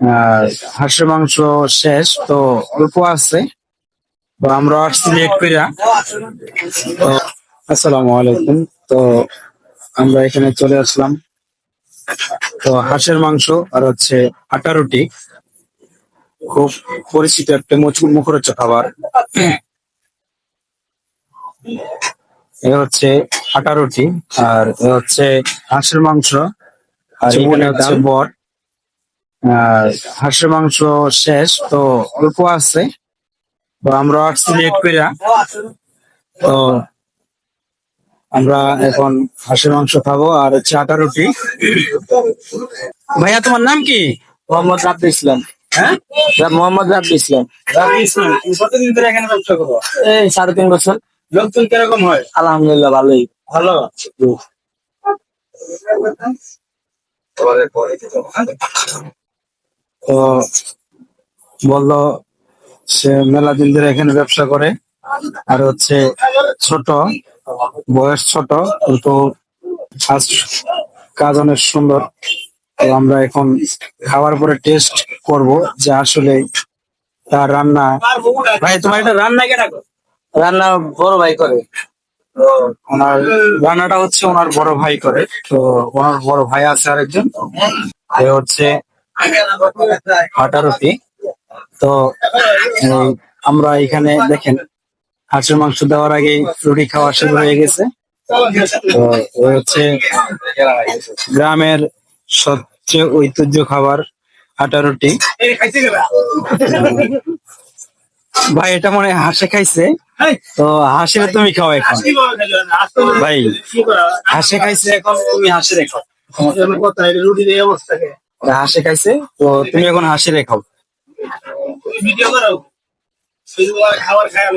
আর হাঁসের মাংস শেষ, তো অল্প আছে। তো আমরা আসছি লেট কইরা। তো আসসালামু আলাইকুম। তো আমরা এখানে চলে আসলাম। তো হাঁসের মাংস আর হচ্ছে আটা রুটি, খুব পরিচিত একটা মুখরোচক খাবার। এ হচ্ছে আটা রুটি, আর এ হচ্ছে হাঁসের মাংস, আর এখানে হচ্ছে বট। আর হাঁসের মাংস শেষ, তো অল্প আছে। তো আমরা আসছি লেট কইরা। তো আমরা এখন হাঁসের মাংস খাবো আর হচ্ছে আটা রুটি। ভাইয়া, তোমার নাম কি? মোহাম্মদ রাব্বি ইসলাম। হ্যাঁ, মোহাম্মদ রাব্বি ইসলাম। রাবি ইসলাম। তুমি কতদিন ধরে এখানে ব্যবসা করো? এই 3.5 বছর। লোকজন কিরকম হয়? আলহামদুলিল্লাহ ভালোই। ভালো। তো বললো সে মেলা দিন ধরে এখানে ব্যবসা করে, আর হচ্ছে ছোট, বয়স ছোট, কিন্তু কাজ কাজ অনেক সুন্দর। তো আমরা এখন খাওয়ার পরে টেস্ট করব যে আসলে তার রান্না। ভাই, তোমার এটা রান্না কেনা করে? রান্না বড় ভাই করে। ওনার রান্নাটা হচ্ছে ওনার বড় ভাই করে। তো ওনার বড় ভাই আছে আরেকজন, এ হচ্ছে আটা রুটি। তো এই আমরা এখানে দেখেন, হাঁসের মাংস দেওয়ার আগে রুটি খাওয়া শুরু হয়ে গেছে। তো ওই হচ্ছে গ্রামের সবচেয়ে ঐতিহ্য খাবার আটা রুটি। ভাই, এটা মনে হয় হাঁসে খাইছে। তো হাঁসের তুমি খাও এখন। ভাই, হাঁসে খাইছে, এখন তুমি হাঁসে খাও। হাঁসে খাইছে, তো তুমি এখন হাঁসে খাও। খাবার খাওয়া